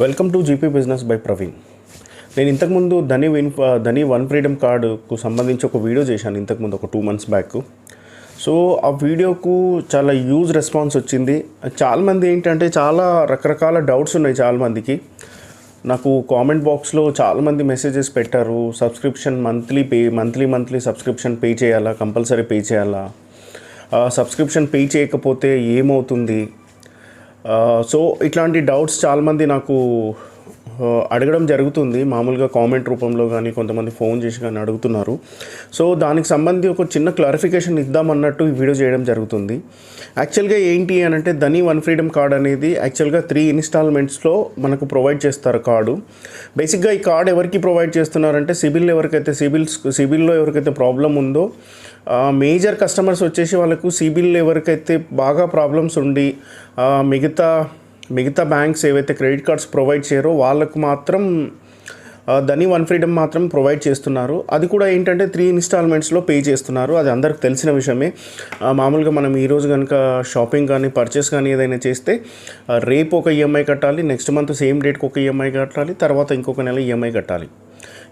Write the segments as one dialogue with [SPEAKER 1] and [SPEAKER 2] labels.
[SPEAKER 1] Welcome to GP business by Praveen. నేను ఇంతకుముందు ధని one freedom కార్డుకు సంబంధించి ఒక వీడియో చేశాను ఇంతకుముందు ఒక 2 months బ్యాక్. సో ఆ వీడియోకు చాలా యూజ్ రెస్పాన్స్ వచ్చింది. చాలామంది ఏంటంటే చాలా రకరకాల డౌట్స్ ఉన్నాయి చాలామందికి. నాకు కామెంట్ బాక్స్లో చాలామంది మెసేజెస్ పెట్టారు. సబ్స్క్రిప్షన్ మంత్లీ సబ్స్క్రిప్షన్ పే చేయాలా, కంపల్సరీ పే చేయాలా, సబ్స్క్రిప్షన్ పే చేయకపోతే ఏమవుతుంది. సో ఇట్లాంటి డౌట్స్ చాలామంది నాకు అడగడం జరుగుతుంది. మామూలుగా కామెంట్ రూపంలో కానీ కొంతమంది ఫోన్ చేసి కానీ అడుగుతున్నారు. సో దానికి సంబంధించి ఒక చిన్న క్లారిఫికేషన్ ఇద్దామన్నట్టు ఈ వీడియో చేయడం జరుగుతుంది. యాక్చువల్గా ఏంటి అని అంటే ధని వన్ ఫ్రీడమ్ కార్డ్ అనేది యాక్చువల్గా 3 ఇన్స్టాల్మెంట్స్లో మనకు ప్రొవైడ్ చేస్తారు కార్డు. బేసిక్గా ఈ కార్డు ఎవరికి ప్రొవైడ్ చేస్తున్నారంటే సిబిల్లో ఎవరికైతే ప్రాబ్లం ఉందో మేజర్ కస్టమర్స్ వచ్చేసి వాళ్ళకు సిబిల్ ఎవరికైతే బాగా ప్రాబ్లమ్స్ ఉండి మిగతా బ్యాంక్స్ ఏవైతే క్రెడిట్ కార్డ్స్ ప్రొవైడ్ చేయరో వాళ్ళకు మాత్రం ధని వన్ ఫ్రీడమ్ మాత్రం ప్రొవైడ్ చేస్తున్నారు. అది కూడా ఏంటంటే 3 ఇన్స్టాల్మెంట్స్లో పే చేస్తున్నారు. అది అందరికి తెలిసిన విషయమే. మామూలుగా మనం ఈరోజు కనుక షాపింగ్ కానీ పర్చేస్ కానీ ఏదైనా చేస్తే రేపు ఒక ఈఎంఐ కట్టాలి, నెక్స్ట్ మంత్ సేమ్ డేట్కి ఒక ఈఎంఐ కట్టాలి, తర్వాత ఇంకొక నెల ఈఎంఐ కట్టాలి.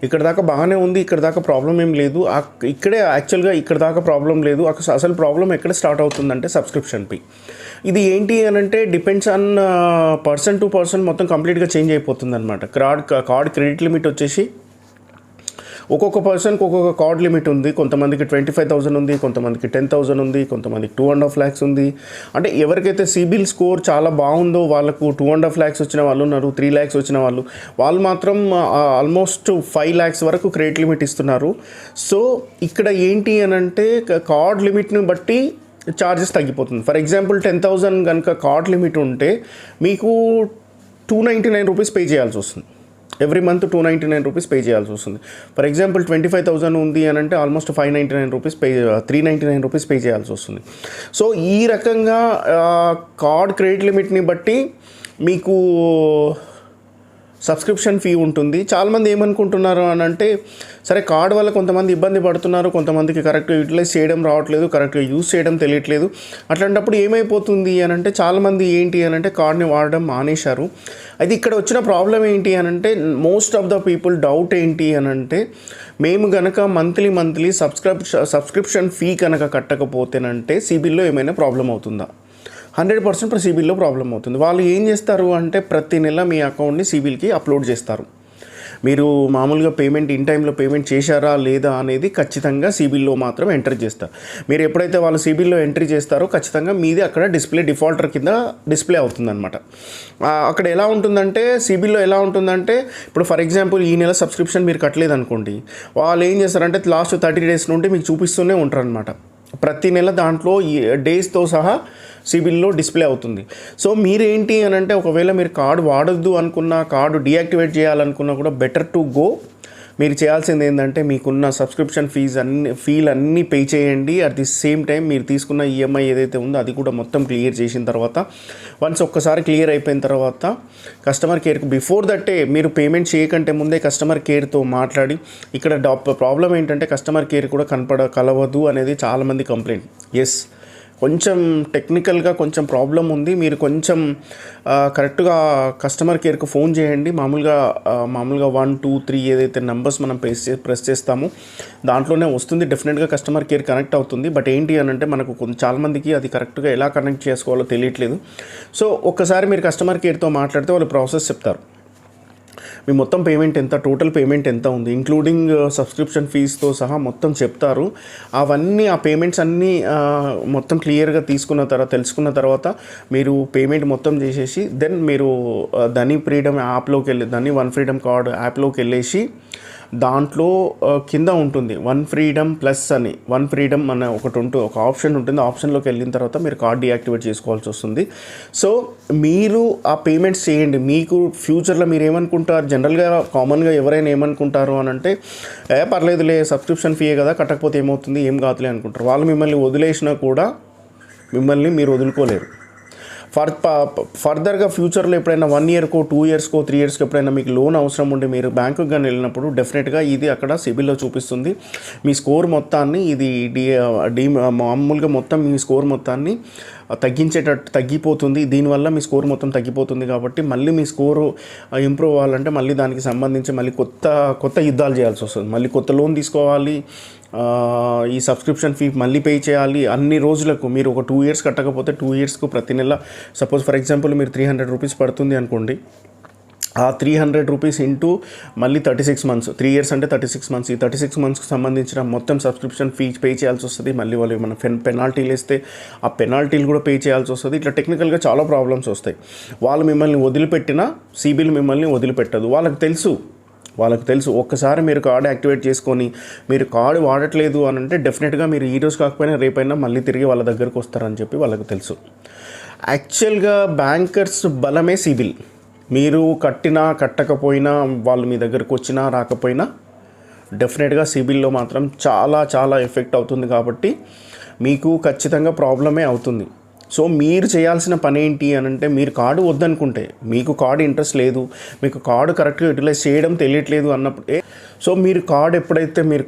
[SPEAKER 1] ఇక్కడ దాకా బాగానే ఉంది, ఇక్కడ దాకా ప్రాబ్లం ఏం లేదు. ఇక్కడ దాకా ప్రాబ్లం లేదు. అసలు ప్రాబ్లం ఎక్కడ స్టార్ట్ అవుతుందంటే సబ్స్క్రిప్షన్ ఫీ. ఇది ఏంటి అని అంటే depends on person to person మొత్తం కంప్లీట్గా చేంజ్ అయిపోతుంది అనమాట. కార్డ్ క్రెడిట్ లిమిట్ వచ్చేసి ఒక్కొక్క పర్సన్కి ఒక్కొక్క కార్డ్ లిమిట్ ఉంది. కొంతమందికి 25,000 ఉంది, కొంతమందికి 10,000 ఉంది, కొంతమందికి 2.5 lakhs ఉంది. అంటే ఎవరికైతే సిబిల్ స్కోర్ చాలా బాగుందో వాళ్ళకు 2.5 lakhs వచ్చిన వాళ్ళు ఉన్నారు, 3 lakhs వచ్చిన వాళ్ళు మాత్రం ఆల్మోస్ట్ 5 lakhs వరకు క్రెడిట్ లిమిట్ ఇస్తున్నారు. సో ఇక్కడ ఏంటి అని అంటే కార్డ్ లిమిట్ని బట్టి ఛార్జెస్ తగ్గిపోతుంది. ఫర్ ఎగ్జాంపుల్ 10,000 కనుక కార్డ్ లిమిట్ ఉంటే మీకు 299 రూపీస్ పే చేయాల్సి వస్తుంది. ఎవ్రీ మంత్ 299 రూపీస్ పే చేయాల్సి వస్తుంది. ఫర్ ఎగ్జాంపుల్ 25,000 ఉంది అని అంటే ఆల్మోస్ట్ 599 రూపీస్ 399 రూపీస్ పే చేయాల్సి వస్తుంది. సో ఈ రకంగా కార్డ్ క్రెడిట్ లిమిట్ని బట్టి మీకు సబ్స్క్రిప్షన్ ఫీ ఉంటుంది. చాలామంది ఏమనుకుంటున్నారు అని అంటే సరే కార్డ్ వల్ల కొంతమంది ఇబ్బంది పడుతున్నారు, కొంతమందికి కరెక్ట్గా యూటిలైజ్ చేయడం రావట్లేదు, కరెక్ట్గా యూజ్ చేయడం తెలియట్లేదు. అట్లాంటప్పుడు ఏమైపోతుంది అని అంటే చాలామంది ఏంటి అని అంటే కార్డ్ని వాడడం మానేశారు. అయితే ఇక్కడ వచ్చిన ప్రాబ్లం ఏంటి అని అంటే most of the people doubt ఏంటి అని అంటే మేము కనుక మంత్లీ సబ్స్క్రిప్షన్ ఫీ కనుక కట్టకపోతేనంటే సిబిల్లో ఏమైనా ప్రాబ్లం అవుతుందా? 100% సిబిల్లో ప్రాబ్లం అవుతుంది. వాళ్ళు ఏం చేస్తారు అంటే ప్రతి నెల మీ అకౌంట్ని సిబిల్కి అప్లోడ్ చేస్తారు. మీరు మామూలుగా పేమెంట్ ఇన్ టైంలో పేమెంట్ చేశారా లేదా అనేది ఖచ్చితంగా సిబిల్లో మాత్రం ఎంటర్ చేస్తారు. మీరు ఎప్పుడైతే వాళ్ళు సిబిల్లో ఎంట్రీ చేస్తారో ఖచ్చితంగా మీది అక్కడ డిఫాల్టర్ కింద డిస్ప్లే అవుతుందన్నమాట. అక్కడ ఎలా ఉంటుందంటే సిబిల్లో ఎలా ఉంటుందంటే ఇప్పుడు ఫర్ ఎగ్జాంపుల్ ఈ నెల సబ్స్క్రిప్షన్ మీరు కట్టలేదు అనుకోండి, వాళ్ళు ఏం చేస్తారంటే లాస్ట్ 30 days నుండి మీకు చూపిస్తూనే ఉంటారు అనమాట. ప్రతి నెల దాంట్లో డేస్తో సహా సిబిల్లో డిస్ప్లే అవుతుంది. సో మీరేంటి అని అంటే ఒకవేళ మీరు కార్డు వాడొద్దు అనుకున్నా, కార్డు డీయాక్టివేట్ చేయాలనుకున్నా కూడా బెటర్ టు గో. మీరు చేయాల్సింది ఏంటంటే మీకున్న సబ్స్క్రిప్షన్ ఫీలు అన్నీ పే చేయండి. అట్ ది సేమ్ టైం మీరు తీసుకున్న ఈఎంఐ ఏదైతే ఉందో అది కూడా మొత్తం క్లియర్ చేసిన తర్వాత ఒక్కసారి క్లియర్ అయిపోయిన తర్వాత కస్టమర్ కేర్కి బిఫోర్ దట్టే మీరు పేమెంట్ చేయకంటే ముందే కస్టమర్ కేర్తో మాట్లాడి, ఇక్కడ ప్రాబ్లం ఏంటంటే కస్టమర్ కేర్ కూడా కలవదు అనేది చాలామంది కంప్లైంట్. ఎస్, కొంచెం టెక్నికల్గా కొంచెం ప్రాబ్లం ఉంది. మీరు కొంచెం కరెక్ట్గా కస్టమర్ కేర్కి ఫోన్ చేయండి. మామూలుగా 1, 2, 3 ఏదైతే నెంబర్స్ మనం ప్రెస్ చేస్తామో దాంట్లోనే వస్తుంది. డెఫినెట్గా కస్టమర్ కేర్ కనెక్ట్ అవుతుంది. బట్ ఏంటి అని అంటే మనకు చాలామందికి అది కరెక్ట్గా ఎలా కనెక్ట్ చేసుకోవాలో తెలియట్లేదు. సో ఒక్కసారి మీరు కస్టమర్ కేర్తో మాట్లాడితే వాళ్ళు ప్రాసెస్ చెప్తారు. మీ మొత్తం పేమెంట్ ఎంత, టోటల్ పేమెంట్ ఎంత ఉంది, ఇంక్లూడింగ్ సబ్స్క్రిప్షన్ ఫీజ్తో సహా మొత్తం చెప్తారు. ఆ పేమెంట్స్ అన్నీ మొత్తం క్లియర్గా తెలుసుకున్న తర్వాత మీరు పేమెంట్ మొత్తం చేసేసి దెన్ మీరు ధని వన్ ఫ్రీడమ్ కార్డ్ యాప్లోకి వెళ్ళేసి దాంట్లో కింద ఉంటుంది వన్ ఫ్రీడమ్ ప్లస్ అని, వన్ ఫ్రీడమ్ అనే ఒక ఆప్షన్ ఉంటుంది. ఆప్షన్లోకి వెళ్ళిన తర్వాత మీరు కార్డ్ డీయాక్టివేట్ చేసుకోవాల్సి వస్తుంది. సో మీరు ఆ పేమెంట్స్ చేయండి. మీకు ఫ్యూచర్లో మీరు ఏమనుకుంటారు, జనరల్గా కామన్గా ఎవరైనా ఏమనుకుంటారు అని అంటే పర్లేదులే సబ్స్క్రిప్షన్ ఫీయే కదా, కట్టకపోతే ఏమవుతుంది, ఏం కాదులే అనుకుంటారు. వాళ్ళు మిమ్మల్ని వదిలేసినా కూడా మిమ్మల్ని మీరు వదులుకోలేరు. ఫర్దర్గా ఫ్యూచర్లో ఎప్పుడైనా 1 yearకో 2 yearsకో 3 yearsకి ఎప్పుడైనా మీకు లోన్ అవసరం ఉండి మీరు బ్యాంకుకి కానీ వెళ్ళినప్పుడు డెఫినెట్గా ఇది అక్కడ సిబిల్లో చూపిస్తుంది. మీ స్కోర్ మొత్తాన్ని ఇది మామూలుగా మొత్తం మీ స్కోర్ మొత్తాన్ని తగ్గిపోతుంది. దీనివల్ల మీ స్కోర్ మొత్తం తగ్గిపోతుంది. కాబట్టి మళ్ళీ మీ స్కోరు ఇంప్రూవ్ అవ్వాలంటే మళ్ళీ దానికి సంబంధించి మళ్ళీ కొత్త యుద్ధాలు చేయాల్సి వస్తుంది. మళ్ళీ కొత్త లోన్ తీసుకోవాలి, ఈ సబ్స్క్రిప్షన్ ఫీ మళ్ళీ పే చేయాలి. అన్ని రోజులకు మీరు ఒక 2 years కట్టకపోతే 2 yearsకు ప్రతి నెల సపోజ్ ఫర్ ఎగ్జాంపుల్ మీరు 300 రూపీస్ పడుతుంది అనుకోండి. ఆ 300 రూపీస్ ఇంటూ మళ్ళీ 36 months, 3 years అంటే 36 months. ఈ 36 monthsకి సంబంధించిన మొత్తం సబ్స్క్రిప్షన్ ఫీ పే చేయాల్సి వస్తుంది. మళ్ళీ వాళ్ళు ఏమైనా పెనాల్టీలు వేస్తే ఆ పెనాల్టీలు కూడా పే చేయాల్సి వస్తుంది. ఇట్లా టెక్నికల్గా చాలా ప్రాబ్లమ్స్ వస్తాయి. వాళ్ళు మిమ్మల్ని వదిలిపెట్టినా సిబిల్ మిమ్మల్ని వదిలిపెట్టదు. వాళ్ళకి తెలుసు. ఒక్కసారి మీరు కార్డు యాక్టివేట్ చేసుకొని మీరు కార్డు వాడట్లేదు అని అంటే డెఫినెట్గా మీరు ఈరోజు కాకపోయినా రేపైనా మళ్ళీ తిరిగి వాళ్ళ దగ్గరకు వస్తారని చెప్పి వాళ్ళకి తెలుసు. యాక్చువల్గా బ్యాంకర్స్ బలమే సిబిల్. మీరు కట్టకపోయినా వాళ్ళు మీ దగ్గరకు వచ్చినా రాకపోయినా డెఫినెట్గా సిబిల్లో మాత్రం చాలా ఎఫెక్ట్ అవుతుంది. కాబట్టి మీకు ఖచ్చితంగా ప్రాబ్లమే అవుతుంది. సో మీరు చేయాల్సిన పని ఏంటి అని అంటే, మీరు కార్డు వద్దనుకుంటే, మీకు కార్డు ఇంట్రెస్ట్ లేదు, మీకు కార్డు కరెక్ట్గా యూటిలైజ్ చేయడం తెలియట్లేదు అన్నప్పుడే, సో మీరు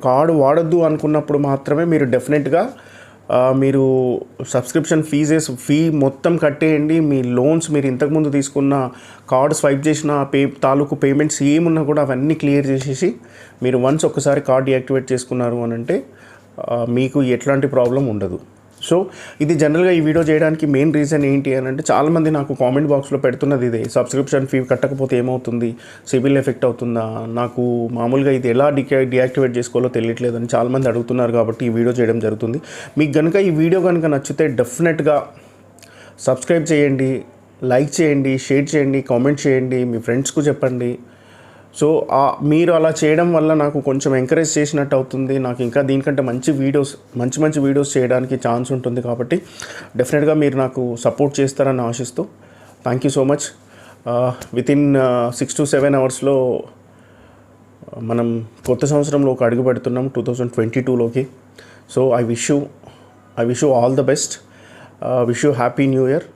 [SPEAKER 1] కార్డు వాడొద్దు అనుకున్నప్పుడు మాత్రమే మీరు డెఫినెట్గా మీరు సబ్స్క్రిప్షన్ ఫీ మొత్తం కట్టేయండి. మీ లోన్స్ మీరు ఇంతకుముందు తీసుకున్న కార్డు స్వైప్ చేసిన తాలూకు పేమెంట్స్ ఏమున్నా కూడా అవన్నీ క్లియర్ చేసేసి మీరు ఒక్కసారి కార్డు యాక్టివేట్ చేసుకున్నారు అని అంటే మీకు ఎట్లాంటి ప్రాబ్లం ఉండదు. సో ఇది జనరల్గా ఈ వీడియో చేయడానికి మెయిన్ రీజన్ ఏంటి అని అంటే, చాలామంది నాకు కామెంట్ బాక్స్లో పెడుతున్నది ఇదే, సబ్స్క్రిప్షన్ ఫీ కట్టకపోతే ఏమవుతుంది, సిబిల్ ఎఫెక్ట్ అవుతుందా, నాకు మామూలుగా ఇది ఎలా డియాక్టివేట్ చేసుకోవాలో తెలియట్లేదు అని చాలామంది అడుగుతున్నారు. కాబట్టి ఈ వీడియో చేయడం జరుగుతుంది. మీకు కనుక ఈ వీడియో కనుక నచ్చితే డెఫినెట్గా సబ్స్క్రైబ్ చేయండి, లైక్ చేయండి, షేర్ చేయండి, కామెంట్ చేయండి, మీ ఫ్రెండ్స్కు చెప్పండి. సో మీరు అలా చేయడం వల్ల నాకు కొంచెం ఎంకరేజ్ చేసినట్టు అవుతుంది. నాకు ఇంకా దీనికంటే మంచి వీడియోస్ చేయడానికి ఛాన్స్ ఉంటుంది. కాబట్టి డెఫినెట్గా మీరు నాకు సపోర్ట్ చేస్తారని ఆశిస్తూ thank you so much. Within 6 to 7 hours మనం కొత్త సంవత్సరంలో ఒక అడుగు పెడుతున్నాం 2022లోకి. So I wish you all the best. Wish you happy new year.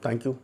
[SPEAKER 1] Thank you.